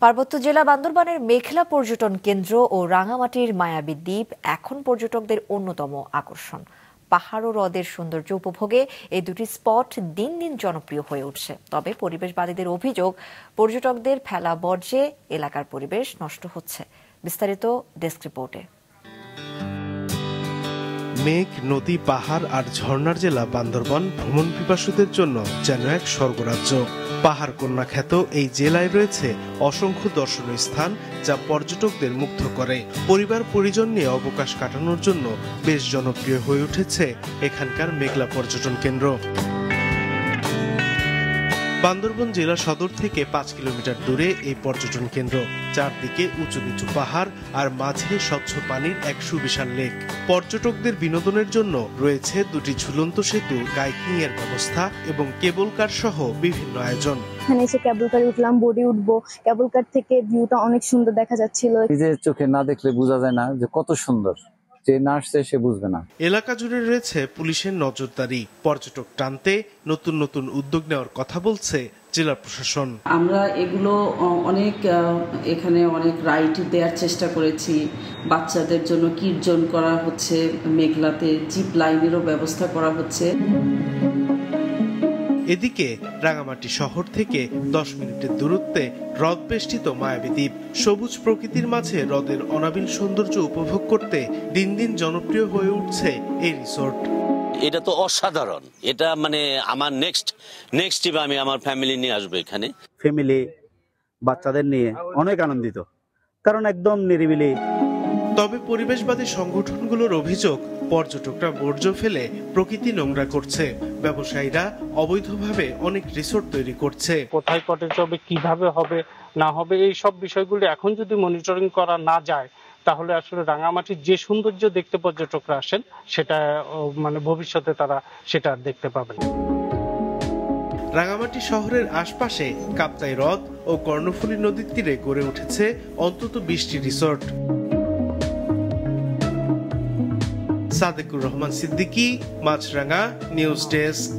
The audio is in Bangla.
পার্বত্য জেলা বান্দরবানের মেঘলা পর্যটন কেন্দ্র ও রাঙামাটির মায়াবী দ্বীপ এখন পর্যটকদের অন্যতম আকর্ষণ। পাহাড় ও হ্রদের সৌন্দর্য উপভোগে এই দুটি স্পট দিন দিন জনপ্রিয় হয়ে উঠছে। তবে পরিবেশবাদীদের অভিযোগ, পর্যটকদের ফেলা বর্জ্যে এলাকার পরিবেশ নষ্ট হচ্ছে। বিস্তারিত ডেস্ক রিপোর্টে। মেঘ, নদী, পাহাড় আর ঝর্ণার জেলা বান্দরবান ভ্রমণ পিপাসুদের জন্য যেন এক স্বর্গরাজ্য। পাহাড় কন্যা খ্যাত এই জেলায় রয়েছে অসংখ্য দর্শনীয় স্থান, যা পর্যটকদের মুগ্ধ করে। পরিবার পরিজন নিয়ে অবকাশ কাটানোর জন্য বেশ জনপ্রিয় হয়ে উঠেছে এখানকার মেঘলা পর্যটন কেন্দ্র। বান্দরবান জেলা সদর থেকে 5 কিলোমিটার দূরে এই পর্যটন কেন্দ্র। চারদিকে উঁচু নিচু পাহাড় আর মাঝে স্বচ্ছ পানির এক সুবিশাল লেক। পর্যটকদের বিনোদনের জন্য রয়েছে দুটি ঝুলন্ত সেতু, কাইকিং এর ব্যবস্থা এবং কেবল কার সহ বিভিন্ন আয়োজন। এখানে এসে কেবল কারে উঠলাম, বোটে উঠবো। কেবল কার থেকে ভিউটা অনেক সুন্দর দেখা যাচ্ছিল। নিজের চোখে না দেখলে বোঝা যায় না যে কত সুন্দর। যে না আসছে সে বুঝবে না। এলাকা জুড়ে রয়েছে পুলিশের নজরদারি। পর্যটক টানতে নতুন নতুন উদ্যোগ নেওয়ার কথা বলছে জেলা প্রশাসন। আমরা এগুলো এখানে অনেক রাইড দেওয়ার চেষ্টা করেছি। বাচ্চাদের জন্য কিড জোন করা হচ্ছে, মেঘলাতে জিপ লাইনেরও ব্যবস্থা করা হচ্ছে। এদিকে রাঙামাটি শহর থেকে 10 মিনিটের দূরত্বে হ্রদ বেষ্টিত মায়াবী দ্বীপ। সবুজ প্রকৃতির মাঝে হ্রদের অনাবিল সৌন্দর্য উপভোগ করতে দিন দিন জনপ্রিয় হয়ে উঠছে এই রিসোর্ট। এটা তো অসাধারণ। এটা মানে আমার নেক্সট ট্রিপ আমি আমার ফ্যামিলি নিয়ে আসবো এখানে। ফ্যামিলি বাচ্চাদের নিয়ে অনেক আনন্দিত, কারণ একদম নিরিবিলি। তবে পরিবেশবাদী সংগঠনগুলোর অভিযোগ, পর্যটকরা বর্জ্য ফেলে প্রকৃতি নোংরা করছে। ব্যবসায়ীরা অবৈধভাবে অনেক রিসোর্ট তৈরি করছে। কোথায় কটেজ হবে, কিভাবে হবে না হবে, এই সব বিষয়গুলো এখন যদি মনিটরিং করা না যায়, তাহলে আসলে রাঙামাটির যে সৌন্দর্য দেখতে পর্যটকরা আসেন, সেটা মানে ভবিষ্যতে তারা সেটা দেখতে পাবেন। রাঙামাটি শহরের আশপাশে কাপ্তাই হ্রদ ও কর্ণফুলী নদীর তীরে গড়ে উঠেছে অন্তত 20টি রিসোর্ট। সাদেকুর রহমান সিদ্দিকী, মাছরাঙা, নিউজ ডেস্ক।